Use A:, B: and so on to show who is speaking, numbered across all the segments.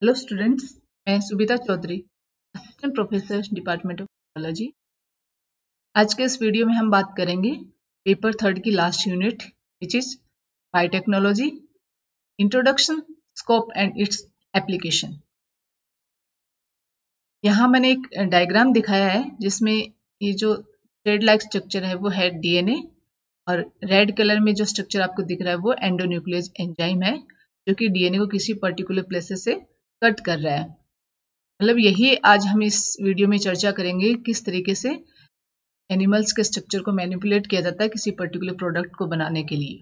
A: Hello students, मैं Subita Chaudhary, assistant professor department of biology. आज के इस वीडियो में हम बात करेंगे पेपर 3 की last unit which is biotechnology, introduction, scope and its application. यहाँ मैंने एक डायग्राम दिखाया है जिसमें ये जो थ्रेड लाइक स्ट्रक्चर है वो है डीएनए, और रेड कलर में जो स्ट्रक्चर आपको दिख रहा है वो एंडोन्यूक्लियस एंजाइम है जो कि डीएनए को किसी पर्टिकुलर प्लेसेस से कट कर रहा है। मतलब यही आज हम इस वीडियो में चर्चा करेंगे किस तरीके से एनिमल्स के स्ट्रक्चर को मैनिपुलेट किया जाता है किसी पर्टिकुलर प्रोडक्ट को बनाने के लिए।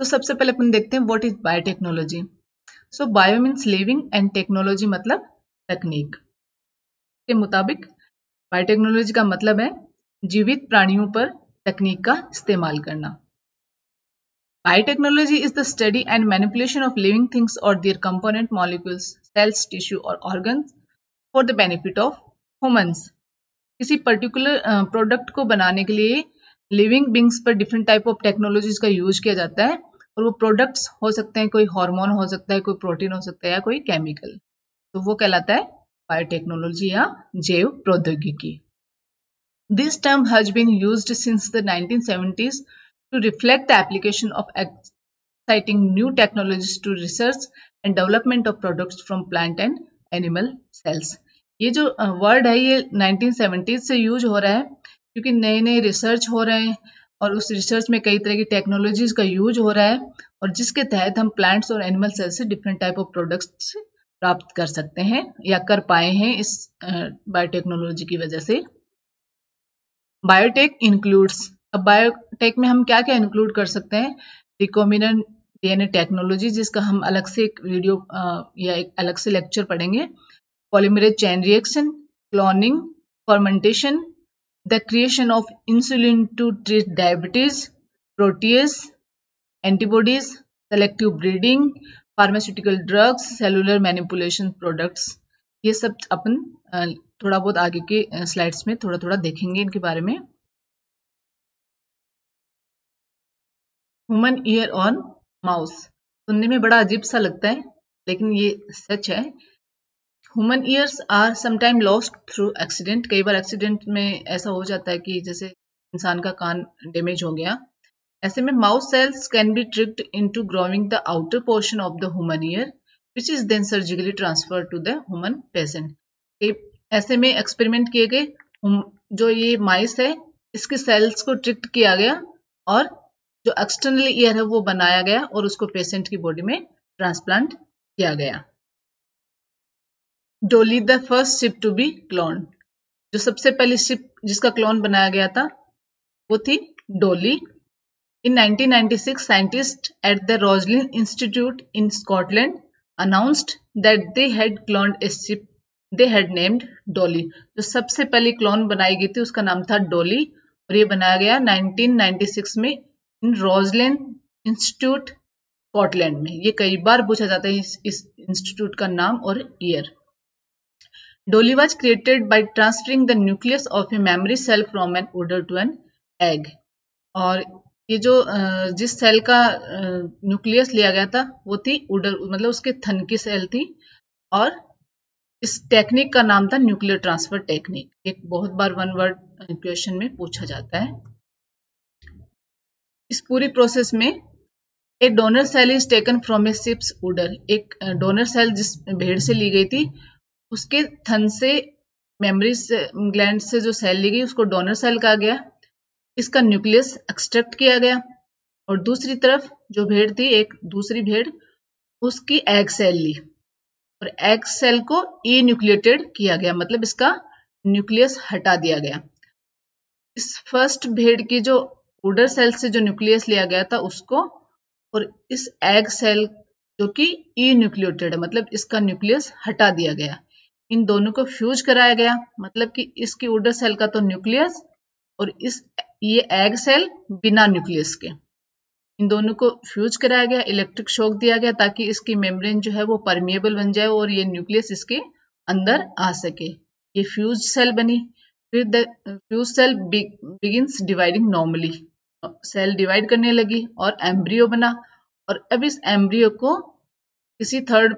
A: तो सबसे पहले अपन देखते हैं what is biotechnology. So bio means living and technology मतलब तकनीक के मुताबिक बायोटेक्नोलॉजी का मतलब है जीवित प्राणियों पर तकनीक का इस्तेमाल करना। Biotechnology is the study and manipulation of living things or their component molecules, cells, tissue or organs for the benefit of humans. किसी पर्टिकुलर प्रोडक्ट को बनाने के लिए लिविंग बींग्स पर डिफरेंट टाइप ऑफ टेक्नोलॉजीज का यूज किया जाता है, और वो प्रोडक्ट्स हो सकते हैं, कोई हार्मोन हो सकता है, कोई प्रोटीन हो सकता है या कोई केमिकल, तो वो कहलाता है बायोटेक्नोलॉजी या जैव प्रौद्योगिकी। This term has been used since the 1970s to reflect the application of exciting new technologies to research and development of products from plant and animal cells. ये जो वर्ड है ये 1970s से यूज हो रहा है क्योंकि नए नए रिसर्च हो रहे हैं और उस रिसर्च में कई तरह की टेक्नोलॉजीज का यूज हो रहा है, और जिसके तहत हम प्लांट्स और एनिमल सेल्स से डिफरेंट टाइप ऑफ प्रोडक्ट्स प्राप्त कर सकते हैं या कर पाए हैं इस बायोटेक्नोलॉजी की वजह से। बायोटेक इंक्लूड्स, अब बायोटेक में हम क्या क्या इंक्लूड कर सकते हैं, रिकॉम्बिनेंट डीएनए टेक्नोलॉजी जिसका हम अलग से एक वीडियो या एक अलग से लेक्चर पढ़ेंगे, polymerase chain reaction, cloning, fermentation, the creation of insulin to treat diabetes, protease, antibodies, selective breeding, pharmaceutical drugs, cellular manipulation products. ये सब अपन थोड़ा बहुत आगे के स्लाइड्स में थोड़ा थोड़ा देखेंगे इनके बारे में। ह्यूमन ईयर ऑन माउस, सुनने में बड़ा अजीब सा लगता है लेकिन ये सच है। Human ears are sometime lost through accident, कई बार एक्सीडेंट में ऐसा हो जाता है कि जैसे इंसान का कान डैमेज हो गया, ऐसे में mouse cells can be tricked into growing the outer portion of the human ear which is then surgically transfer to the human patient. ऐसे में एक्सपेरिमेंट किए गए, जो ये माइस है इसके सेल्स को ट्रिक्ट किया गया और जो एक्सटर्नल ईयर है वो बनाया गया और उसको पेशेंट की बॉडी में ट्रांसप्लांट किया गया। Dolly the first sheep to be clone, जो सबसे पहली शिप जिसका क्लोन बनाया गया था वो थी डोली। In 1996, scientists at the Roslin Institute in Scotland announced that they had cloned a ship they had named Dolly. जो सबसे पहली क्लोन बनाई गई थी उसका नाम था डोली, और ये बनाया गया 1996 में इन रोजलिन इंस्टीट्यूट स्कॉटलैंड में। ये कई बार पूछा जाता है इस इंस्टीट्यूट का नाम और ईयर। डोली was created by transferring the nucleus of a mammary cell from an udder to an egg, और ये जो जिस सेल का न्यूक्लियस लिया गया था वो थी उडर, मतलब उसके थन की सेल थी, और इस टेक्निक का नाम था न्यूक्लियर ट्रांसफर टेक्निक। एक बहुत बार वन वर्ड क्वेश्चन में पूछा जाता है। इस पूरी प्रोसेस में a donor cell is taken from a sheep's udder, एक डोनर सेल जिस भेड़ से ली गई थी उसके थन से मेमोरी से ग्लैंड से जो सेल ली गई उसको डोनर सेल कहा गया, इसका न्यूक्लियस एक्सट्रैक्ट किया गया, और दूसरी तरफ जो भेड़ थी एक दूसरी भेड़ उसकी एग सेल ली और एग सेल को ई न्यूक्लिएटेड किया गया, मतलब इसका न्यूक्लियस हटा दिया गया। इस फर्स्ट भेड़ की जो उडर सेल से जो न्यूक्लियस लिया गया था उसको, और इस एग सेल जो कि ई न्यूक्लिएटेड है मतलब इसका न्यूक्लियस हटा दिया गया, इन दोनों को फ्यूज कराया गया, मतलब कि इसकी उडर सेल का तो न्यूक्लियस और ये एग सेल बिना न्यूक्लियस के, इन दोनों को फ्यूज कराया गया, इलेक्ट्रिक शॉक दिया गया ताकि इसकी मेम्ब्रेन जो है वो परमिएबल बन जाए और ये न्यूक्लियस इसके अंदर आ सके। ये फ्यूज सेल बनी। फिर the fuse cell begins dividing normally, cell divide करने लगी और एम्ब्रियो बना, और अब इस एम्ब्रियो को किसी थर्ड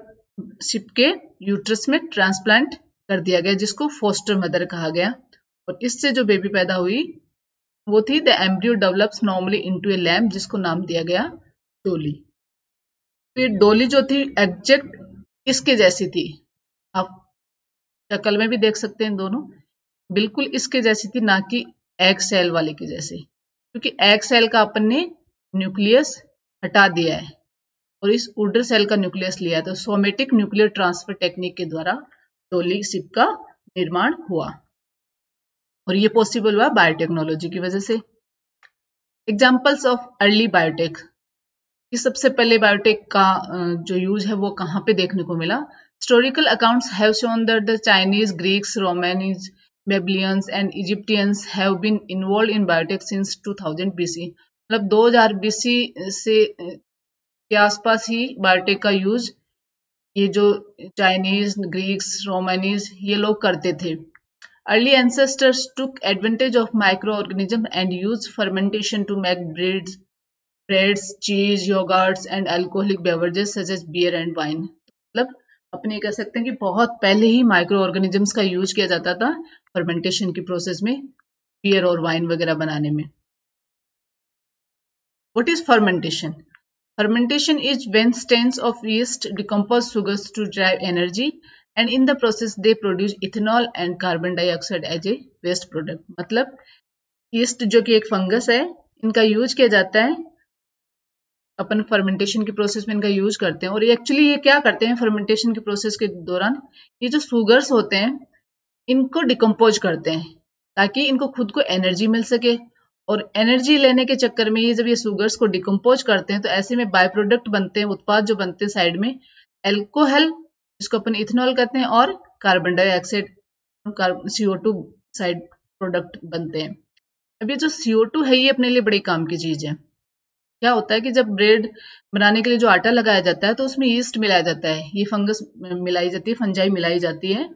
A: शिप के यूट्रस में ट्रांसप्लांट कर दिया गया, जिसको फोस्टर मदर कहा गया। और इससे जो बेबी पैदा हुई वो थी the embryo develops normally into A lamb, जिसको नाम दिया गया डोली। फिर डोली जो थी एग्जैक्ट इसके जैसी थी, आप शक्ल में भी देख सकते हैं दोनों बिल्कुल इसके जैसी थी, ना कि एग सेल वाले की जैसी, क्योंकि एग सेल का अपन ने न्यूक्लियस हटा दिया है और इस उडर सेल का न्यूक्लियस लिया। तो सोमेटिक न्यूक्लियर ट्रांसफर टेक्निक के द्वारा डोली शिप का निर्माण हुआ और ये पॉसिबल हुआ बायोटेक्नोलॉजी की वजह से। एग्जाम्पल्स ऑफ अर्ली बायोटेक, कि सबसे पहले बायोटेक का जो यूज है वो कहाँ पे देखने को मिला। Historical accounts have shown that the Chinese, Greeks, Romanies, Babylonians and Egyptians have been involved in biotech since 2000 BC. मतलब 2000 बीसी से के आसपास ही बायोटेक का यूज ये जो चाइनीज, ग्रीक्स, रोमानीज ये लोग करते थे। Early ancestors took advantage of microorganisms and used fermentation to make breads, cheese, yogurts and alcoholic beverages such as beer and wine। मतलब अपने ये कह सकते हैं कि बहुत पहले ही माइक्रो ऑर्गेनिजम्स का यूज किया जाता था फर्मेंटेशन की प्रोसेस में, बियर और वाइन वगैरह बनाने में। What is fermentation? Fermentation is when strains of yeast decompose sugars to derive energy and in the process they produce ethanol and carbon dioxide as a waste product। मतलब yeast जो कि एक fungus है, इनका use किया जाता है, अपन fermentation की प्रोसेस में इनका यूज करते हैं। और एक्चुअली ये क्या करते हैं फर्मेंटेशन की प्रोसेस के दौरान, ये जो सुगर्स होते हैं इनको डिकम्पोज करते हैं ताकि इनको खुद को एनर्जी मिल सके। और एनर्जी लेने के चक्कर में ये जब ये सुगर्स को डिकम्पोज करते हैं तो ऐसे में बाय प्रोडक्ट बनते हैं, उत्पाद जो बनते हैं साइड में, एल्कोहल जिसको अपन इथेनॉल कहते हैं और carbon dioxide CO2 side product बनते हैं। अब ये जो CO2 है ये अपने लिए बड़ी काम की चीज है। क्या होता है कि जब ब्रेड बनाने के लिए जो आटा लगाया जाता है तो उसमें यीस्ट मिलाया जाता है, ये फंगस मिलाई जाती है, फंजाई मिलाई जाती है।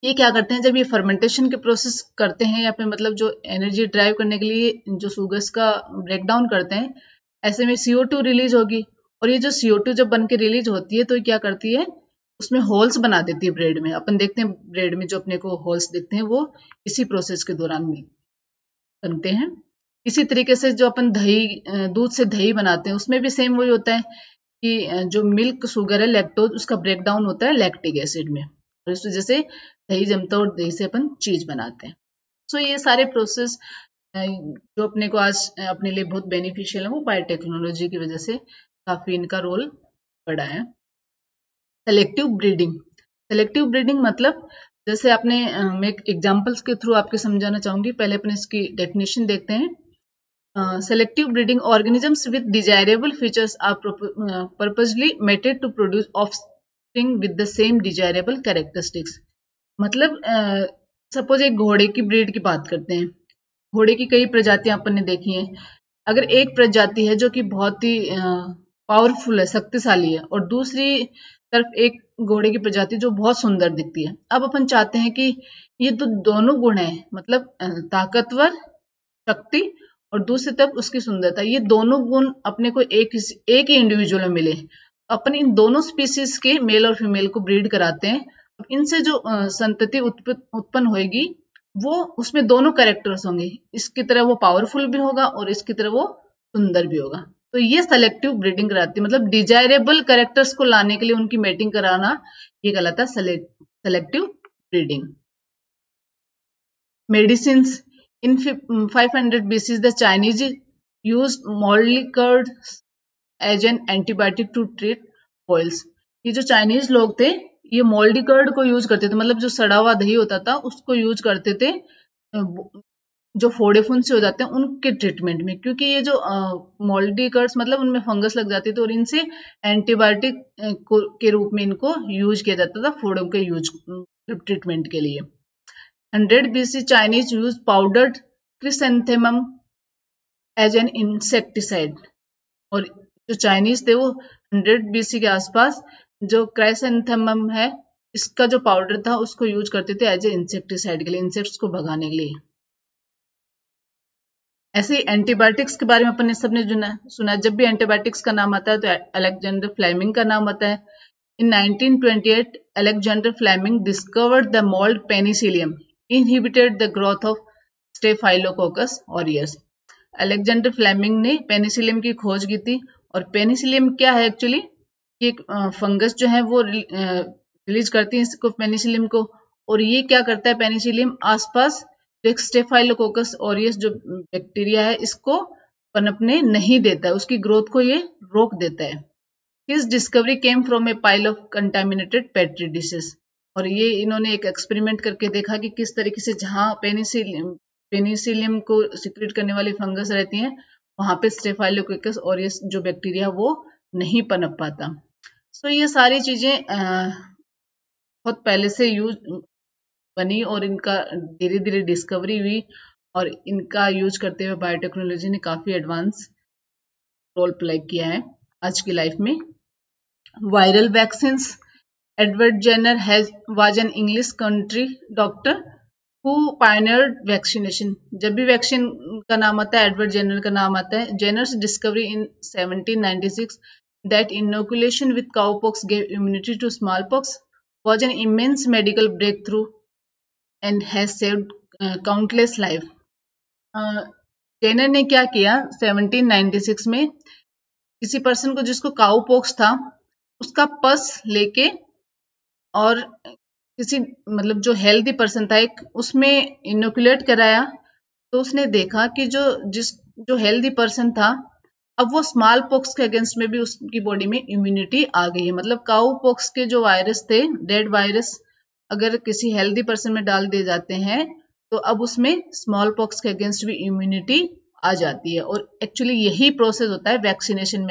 A: ये क्या करते हैं जब ये फर्मेंटेशन के प्रोसेस करते हैं या फिर मतलब जो एनर्जी ड्राइव करने के लिए जो सुगर्स का ब्रेक डाउन करते हैं, ऐसे में CO2 रिलीज होगी और ये जो CO2 जब बन के रिलीज होती है तो ये क्या करती है उसमें होल्स बना देती है ब्रेड में। अपन देखते हैं ब्रेड में जो अपने को होल्स दिखते हैं वो इसी प्रोसेस के दौरान बनते हैं। इसी तरीके से जो अपन दही, दूध से दही बनाते हैं उसमें भी सेम वही होता है कि जो मिल्क शुगर है लैक्टोज, उसका ब्रेक डाउन होता है लैक्टिक एसिड में और इस वजह से दही जमता है और दही से अपन चीज बनाते हैं। सो ये सारे प्रोसेस जो अपने को आज अपने लिए बहुत बेनिफिशियल है वो बायोटेक्नोलॉजी की वजह से काफी इनका रोल बड़ा है। सेलेक्टिव ब्रीडिंग, सेलेक्टिव ब्रीडिंग मतलब जैसे आपने मैं एक एग्जांपल्स के थ्रू आपके समझाना चाहूंगी। पहले अपन इसकी डेफिनेशन देखते हैं। Selective breeding organisms with desirable features are purposely mated to produce offspring with the same desirable characteristics. मतलब सपोज एक घोड़े की ब्रीड की बात करते हैं। घोड़े की कई प्रजातियां अपन ने देखी हैं। अगर एक प्रजाति है जो कि बहुत ही पावरफुल है, शक्तिशाली है, और दूसरी तरफ एक घोड़े की प्रजाति जो बहुत सुंदर दिखती है, अब अपन चाहते हैं कि ये तो दोनों गुण हैं, मतलब ताकतवर, शक्ति और दूसरी तरफ उसकी सुंदरता, ये दोनों गुण अपने को एक ही इंडिविजुअल में मिले। अपन इन दोनों स्पीसीज के मेल और फीमेल को ब्रीड कराते हैं। इनसे जो संतति उत्पन्न होगी वो उसमें दोनों कैरेक्टर्स होंगे, इसकी तरह वो पावरफुल भी होगा और इसकी तरह वो सुंदर भी होगा। तो ये सेलेक्टिव ब्रीडिंग कराती है, मतलब डिजायरेबल कैरेक्टर्स को लाने के लिए उनकी मेटिंग कराना, ये कहलाता है selective breeding. Medicine, in 500 BC the Chinese used mouldy curd as an antibiotic to treat boils. ये जो चाइनीज लोग थे ये मोल्डिकर्ड को यूज करते थे, मतलब जो सड़ा हुआ दही होता था उसको यूज करते थे जो फोड़े फुंसी हो जाते हैं उनके ट्रीटमेंट में, क्योंकि ये जो मोल्डिकर्ड्स मतलब उनमें फंगस लग जाती थी और इनसे एंटीबायोटिक के रूप में इनको यूज किया जाता था फोड़ों के यूज ट्रीटमेंट के लिए। 100 BC Chinese use powdered chrysanthemum as an insecticide. और जो चाइनीज थे वो 100 BC के आसपास जो क्राइसेंथेमम है इसका जो पाउडर था उसको यूज करते थे एज ए इंसेक्टिसाइड के लिए, इंसेक्ट्स को भगाने के लिए। ऐसे ही एंटीबायोटिक्स के बारे में अपन ने सबने सुना, जब भी एंटीबायोटिक्स का नाम आता है तो अलेक्जेंडर फ्लेमिंग का नाम आता है। In 1928, Alexander Fleming discovered the mold Penicillium inhibited the growth of Staphylococcus aureus. Alexander Fleming ने पेनिसिलियम की खोज की थी। और पेनिसिलियम क्या है एक्चुअली, ये फंगस जो है वो रिलीज करती है इसको, पेनिसिलियम को। और ये क्या करता है पेनिसिलियम, आसपास जो एक स्टेफाइलोकोकस ऑरियस जो बैक्टीरिया है इसको पनपने नहीं देता है, उसकी ग्रोथ को ये रोक देता है। His discovery came from a pile of contaminated petri dishes. और ये इन्होंने एक एक्सपेरिमेंट करके देखा कि किस तरीके से जहाँ पेनिसिलियम को सिक्रेट करने वाली फंगस रहती हैं वहां पे स्टेफाइलोकोकस ऑरियस जो बैक्टीरिया वो नहीं पनप पाता। सो ये सारी चीजें बहुत पहले से यूज बनी और इनका धीरे धीरे डिस्कवरी हुई और इनका यूज करते हुए बायोटेक्नोलॉजी ने काफी एडवांस रोल प्ले किया है आज की लाइफ में। Viral vaccines. Edward Jenner was an English country doctor who pioneered vaccination. जब भी वैक्सीन का नाम आता है एडवर्ड जेनर का नाम आता है। Jenner's discovery in 1796 that inoculation with cowpox gave immunity to smallpox was an immense medical breakthrough and has saved countless lives. Jenner ने क्या किया 1796 में, किसी पर्सन को जिसको काउपॉक्स था उसका पस लेके और किसी मतलब जो हेल्दी पर्सन था एक उसमें इनोकुलेट कराया, तो उसने देखा कि जो हेल्दी पर्सन था अब वो स्मॉल पॉक्स के अगेंस्ट में भी उसकी बॉडी में इम्यूनिटी आ गई है। मतलब काउ पॉक्स के जो वायरस थे, डेड वायरस, अगर किसी हेल्दी पर्सन में डाल दिए जाते हैं तो अब उसमें स्मॉल पॉक्स के अगेंस्ट भी इम्यूनिटी आ जाती है। और एक्चुअली यही प्रोसेस होता है वैक्सीनेशन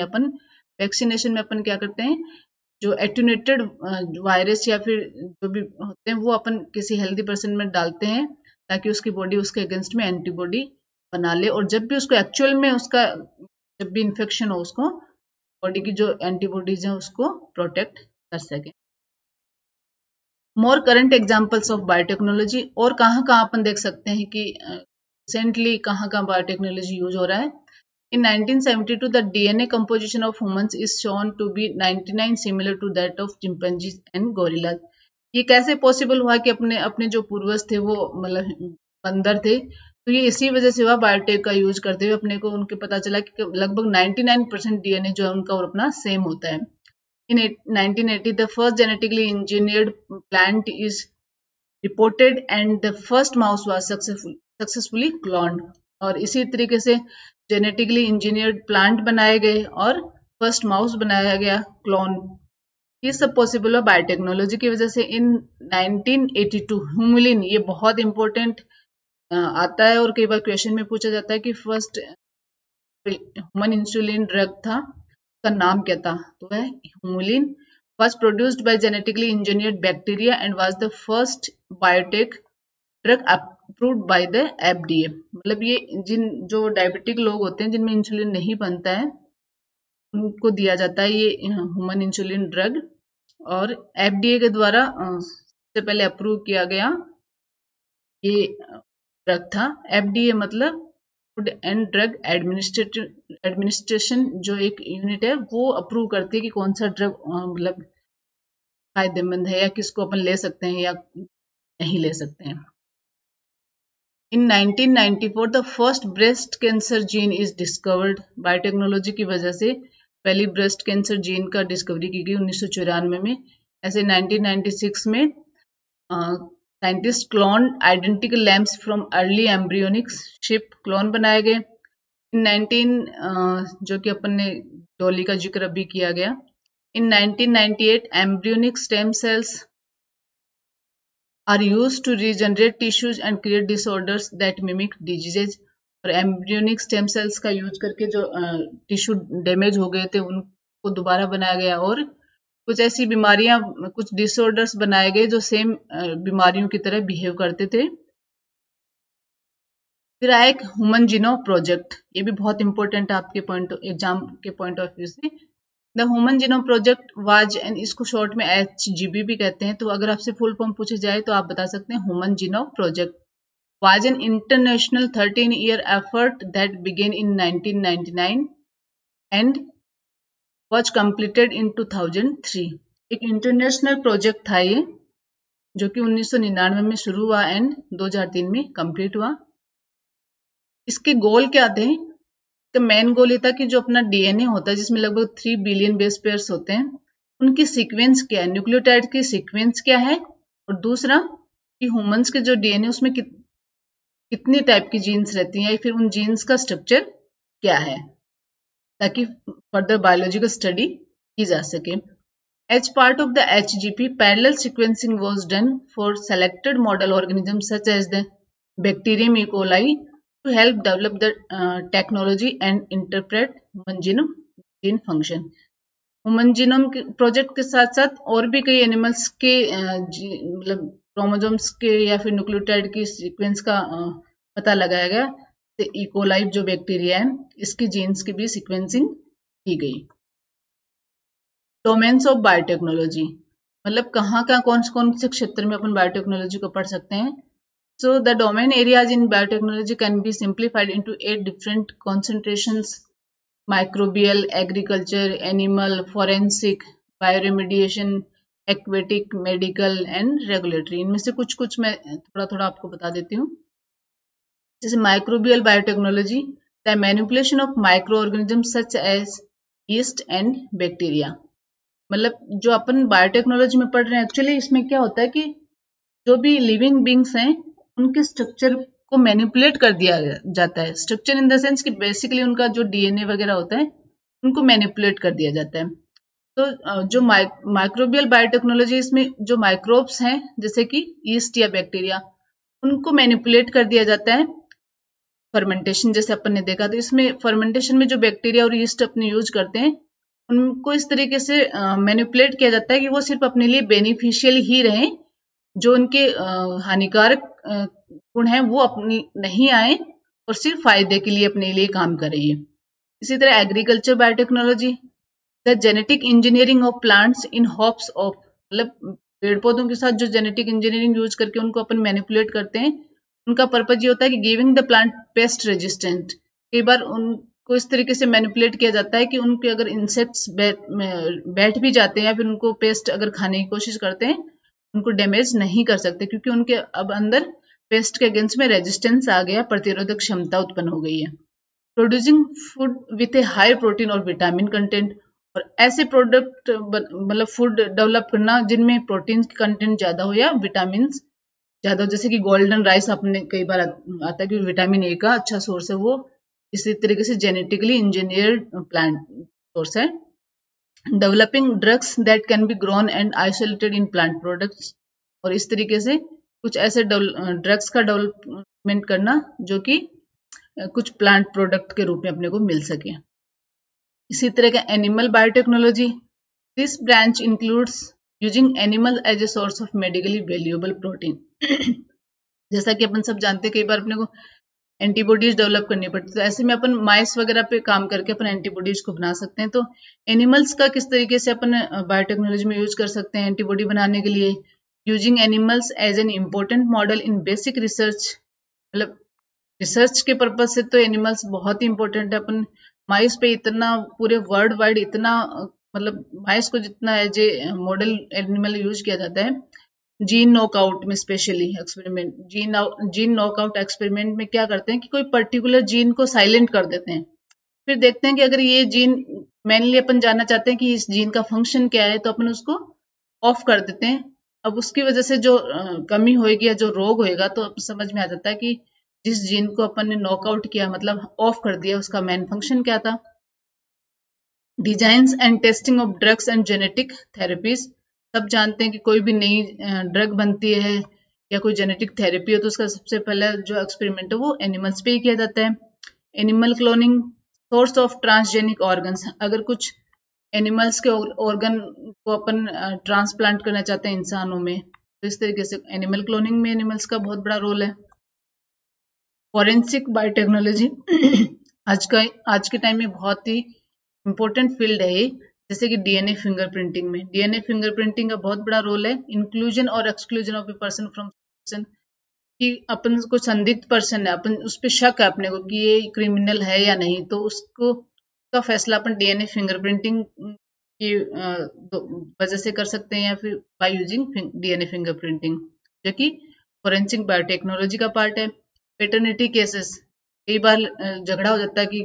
A: में अपन क्या करते हैं, जो एटेन्यूएटेड वायरस या फिर जो भी होते हैं वो अपन किसी हेल्दी पर्सन में डालते हैं ताकि उसकी बॉडी उसके अगेंस्ट में एंटीबॉडी बना ले, और जब भी उसको एक्चुअल में उसका जब भी इन्फेक्शन हो उसको बॉडी की जो एंटीबॉडीज हैं उसको प्रोटेक्ट कर सके। मोर करंट एग्जांपल्स ऑफ बायोटेक्नोलॉजी, और कहाँ अपन देख सकते हैं कि रिसेंटली कहाँ बायोटेक्नोलॉजी यूज हो रहा है। In 1972, the DNA composition of humans is shown to be 99 similar to that of chimpanzees and gorillas. ये कैसे पॉसिबल हुआ कि अपने जो पूर्वज थे वो मतलब बंदर थे, तो ये इसी वजह से हुआ बायोटेक का यूज करते हुए अपने को उनके पता चला कि लगभग 99% डीएनए जो है उनका और अपना सेम होता है। In 1980, the first genetically engineered plant is reported and the first mouse was successfully cloned. और इसी तरीके से जेनेटिकली इंजीनियर्ड प्लांट बनाए गए और फर्स्ट माउस बनाया गया क्लोन। ये सब पॉसिबल है बायोटेक्नोलॉजी की वजह से। इन 1982 ह्यूमुलिन, ये बहुत इंपॉर्टेंट आता है और कई बार क्वेश्चन में पूछा जाता है कि फर्स्ट ह्यूमन इंसुलिन ड्रग था, का नाम क्या था, तो है Humulin. was produced by genetically engineered bacteria and was the first biotech drug approved by the FDA. मतलब ये जो डायबिटिक लोग होते हैं जिनमें इंसुलिन नहीं बनता है उनको दिया जाता है ये ह्यूमन इंसुलिन ड्रग, और FDA के द्वारा सबसे पहले अप्रूव किया गया ये ड्रग था। FDA मतलब फूड एंड ड्रग एडमिनिस्ट्रेशन जो एक यूनिट है वो अप्रूव करती है कि कौन सा ड्रग मतलब फायदेमंद है या किसको अपन ले सकते हैं या नहीं ले सकते हैं। In 1994 the first breast cancer gene is discovered. Biotechnology की वजह से पहली ब्रेस्ट कैंसर जीन का डिस्कवरी की गई 1994 में। ऐसे 1996 में scientist clone identical lamps from early embryonic ship clone बनाए गए। जो कि अपन ने डॉली का जिक्र अभी किया गया। In 1998 embryonic stem cells are used to regenerate tissues and create disorders that mimic diseases. और एम्ब्रियोनिक स्टेम सेल्स का यूज करके जो टिश्यू डैमेज हो गए थे उनको दोबारा बनाया गया और कुछ ऐसी बीमारियां, कुछ डिसऑर्डर्स बनाए गए जो सेम बीमारियों की तरह बिहेव करते थे। फिर आया एक ह्यूमन जीनोम प्रोजेक्ट, ये भी बहुत इंपॉर्टेंट है आपके एग्जाम के पॉइंट ऑफ व्यू से। The human genome project was, and इसको शॉर्ट में HGB भी कहते हैं। तो अगर आपसे फुल फॉर्म पूछे जाए तो आप बता सकते हैं human genome project was an international 13-year effort that began in 1999 and was completed in 2003. एक इंटरनेशनल प्रोजेक्ट था ये, जो कि 1999 में शुरू हुआ एंड 2003 में कंप्लीट हुआ। इसके गोल क्या थे? तो मेन गोल ये था कि जो अपना डीएनए होता है, जिसमें लगभग 3 बिलियन बेस पेयर्स होते हैं, उनकी सीक्वेंस क्या है, न्यूक्लियोटाइड की सीक्वेंस क्या है, और दूसरा कि ह्यूमंस के जो डीएनए उसमें कितनी टाइप की जीन्स रहती हैं, या फिर उन जीन्स का स्ट्रक्चर क्या है, ताकि फर्दर बायोलॉजिकल स्टडी की जा सके। As part of the HGP, parallel sequencing was done for selected model organisms such as the Bacterium E. coli to help develop the technology and interpret human genome gene function. Human genome project के साथ साथ और भी कई animals के मतलब chromosomes के या फिर न्यूक्लियोटाइड की सीक्वेंस का पता लगाया गया। तो इकोलाई जो बैक्टीरिया है, इसकी जीन्स की भी सीक्वेंसिंग की गई। डोमेन्स ऑफ बायोटेक्नोलॉजी, मतलब कहाँ कौन से क्षेत्र में अपन बायोटेक्नोलॉजी को पढ़ सकते हैं। So the domain areas in biotechnology can be simplified into 8 different concentrations: microbial, agriculture, animal, forensic, bioremediation, aquatic, medical and regulatory. इनमें से कुछ मैं थोड़ा आपको बता देती हूँ। जैसे microbial biotechnology, the manipulation of microorganism such as yeast and bacteria. मतलब जो अपन बायोटेक्नोलॉजी में पढ़ रहे हैं, एक्चुअली इसमें क्या होता है कि जो भी लिविंग बींग्स हैं, उनके स्ट्रक्चर को मैनिपुलेट कर दिया जाता है। स्ट्रक्चर इन द सेंस कि बेसिकली उनका जो डीएनए वगैरह होता है, उनको मैनिपुलेट कर दिया जाता है। तो जो माइक्रोबियल बायोटेक्नोलॉजी, इसमें जो माइक्रोब्स हैं जैसे कि यीस्ट या बैक्टीरिया, उनको मैनिपुलेट कर दिया जाता है फर्मेंटेशन, जैसे अपन ने देखा। तो इसमें फर्मेंटेशन में जो बैक्टीरिया और यीस्ट अपने यूज करते हैं, उनको इस तरीके से मैनिपुलेट किया जाता है कि वो सिर्फ अपने लिए बेनिफिशियल ही रहें, जो उनके हानिकारक गुण हैं वो अपनी नहीं आए और सिर्फ फायदे के लिए अपने लिए काम करें। इसी तरह agriculture biotechnology, the genetic engineering of plants in hopes of, मतलब पेड़ पौधों के साथ जो जेनेटिक इंजीनियरिंग यूज करके उनको अपन मैनिपुलेट करते हैं, उनका पर्पज ये होता है कि giving the plant pest resistant. कई बार उनको इस तरीके से मैनिपुलेट किया जाता है कि उनके अगर इंसेक्ट्स बैठ भी जाते हैं या फिर उनको पेस्ट अगर खाने की कोशिश करते हैं, उनको डैमेज नहीं कर सकते, क्योंकि उनके अब अंदर पेस्ट के अगेंस्ट में रेजिस्टेंस आ गया, प्रतिरोधक क्षमता उत्पन्न हो गई है। Producing food with A high protein और विटामिन कंटेंट, और ऐसे प्रोडक्ट मतलब फूड डेवलप करना जिनमें प्रोटीन कंटेंट ज्यादा हो या विटामिन ज्यादा हो, जैसे कि गोल्डन राइस अपने कई बार आता है कि विटामिन ए का अच्छा सोर्स है, वो इसी तरीके से जेनेटिकली इंजीनियर्ड प्लांट सोर्स है। Developing drugs that can be grown and isolated in plant products, और इस तरीके से कुछ ऐसे ड्रग्स का डेवलपमेंट करना जो कि कुछ प्लांट प्रोडक्ट के रूप में अपने को मिल सके। इसी तरह का animal biotechnology, this branch includes using animal as a source of medically valuable protein. जैसा कि अपन सब जानते हैं, कई बार अपने को एंटीबॉडीज डेवलप करनी पड़ती है, तो ऐसे में अपन माइस वगैरह पे काम करके अपन एंटीबॉडीज को बना सकते हैं। तो एनिमल्स का किस तरीके से अपन बायोटेक्नोलॉजी में यूज कर सकते हैं एंटीबॉडी बनाने के लिए, using animals as an important model in basic research. मतलब रिसर्च के पर्पज से तो एनिमल्स बहुत ही इंपॉर्टेंट है। अपन माइस पे इतना पूरे वर्ल्ड वाइड इतना मतलब माइस को जितना as a model animal use किया जाता है, जीन नॉकआउट में specially experiment, gene knockout experiment में क्या करते हैं कि कोई पर्टिकुलर जीन को साइलेंट कर देते हैं, फिर देखते हैं कि अगर ये जीन मेनली अपन जानना चाहते हैं कि इस जीन का फंक्शन क्या है, तो अपन उसको ऑफ कर देते हैं। अब उसकी वजह से जो कमी होगी या जो रोग होएगा, तो समझ में आ जाता है कि जिस जीन को अपन ने नॉकआउट किया मतलब ऑफ कर दिया, उसका मेन फंक्शन क्या था। Designs and testing of drugs and genetic therapies, सब जानते हैं कि कोई भी नई ड्रग बनती है या कोई जेनेटिक थेरेपी हो, तो उसका सबसे पहला जो एक्सपेरिमेंट है वो एनिमल्स पे ही किया जाता है। Animal cloning, source of transgenic organs, अगर कुछ एनिमल्स के ऑर्गन को अपन ट्रांसप्लांट करना चाहते हैं इंसानों में, तो इस तरीके से एनिमल क्लोनिंग में एनिमल्स का बहुत बड़ा रोल है। फॉरेंसिक बायोटेक्नोलॉजी आज के टाइम में बहुत ही इंपॉर्टेंट फील्ड है ये, जैसे कि डीएनए फिंगरप्रिंटिंग में। डीएनए फिंगरप्रिंटिंग का बहुत बड़ा रोल है, इंक्लूजन और exclusion of a person from कि अपन को संदिग्ध पर्सन है, अपन उस पर शक है अपने को कि ये क्रिमिनल है या नहीं, तो उसको का फैसला अपन डीएनए फिंगरप्रिंटिंग की वजह से कर सकते हैं, या फिर बाय यूजिंग डीएनए फिंगरप्रिंटिंग, जो कि फोरेंसिक बायोटेक्नोलॉजी का पार्ट है। पेटर्निटी केसेस, कई बार झगड़ा हो जाता है कि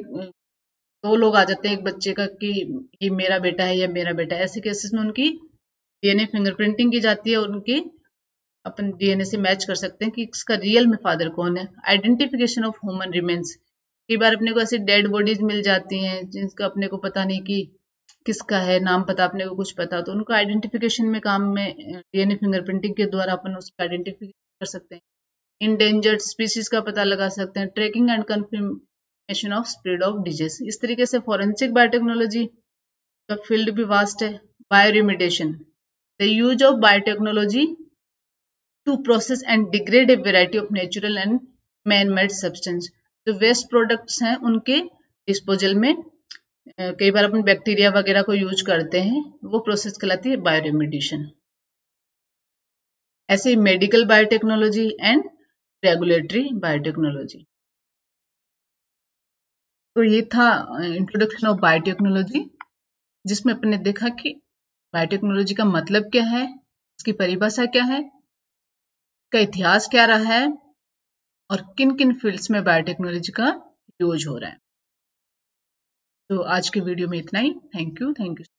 A: दो लोग आ जाते हैं एक बच्चे का कि ये मेरा बेटा है या मेरा बेटा है, ऐसे केसेस में उनकी डीएनए फिंगरप्रिंटिंग की जाती है और उनकी अपन डीएनए से मैच कर सकते हैं कि इसका रियल में फादर कौन है। आइडेंटिफिकेशन ऑफ ह्यूमन रिमेन्स, कई बार अपने को ऐसी डेड बॉडीज मिल जाती हैं जिसका अपने को पता नहीं कि किसका है, नाम पता अपने को कुछ पता, तो उनको आइडेंटिफिकेशन में काम में डीएनए फिंगरप्रिंटिंग के द्वारा अपन उसको आइडेंटिफाई कर सकते हैं। इंडेंजर्ड स्पीसीज का पता लगा सकते हैं। Tracking and confirmation of spread of disease. इस तरीके से फॉरेंसिक बायोटेक्नोलॉजी का फील्ड भी वास्ट है। Bioremediation, the use of biotechnology to process and degrade a variety of natural and man made substance. जो वेस्ट प्रोडक्ट्स हैं उनके डिस्पोजल में कई बार अपन बैक्टीरिया वगैरह को यूज करते हैं, वो प्रोसेस कहलाती है बायोरिमिडिएशन। ऐसे medical biotechnology and regulatory biotechnology. तो ये था इंट्रोडक्शन ऑफ बायोटेक्नोलॉजी, जिसमें अपन ने देखा कि बायोटेक्नोलॉजी का मतलब क्या है, इसकी परिभाषा क्या है, इसका इतिहास क्या रहा है और किन किन फील्ड्स में बायोटेक्नोलॉजी का यूज हो रहा है। तो आज के वीडियो में इतना ही। Thank you.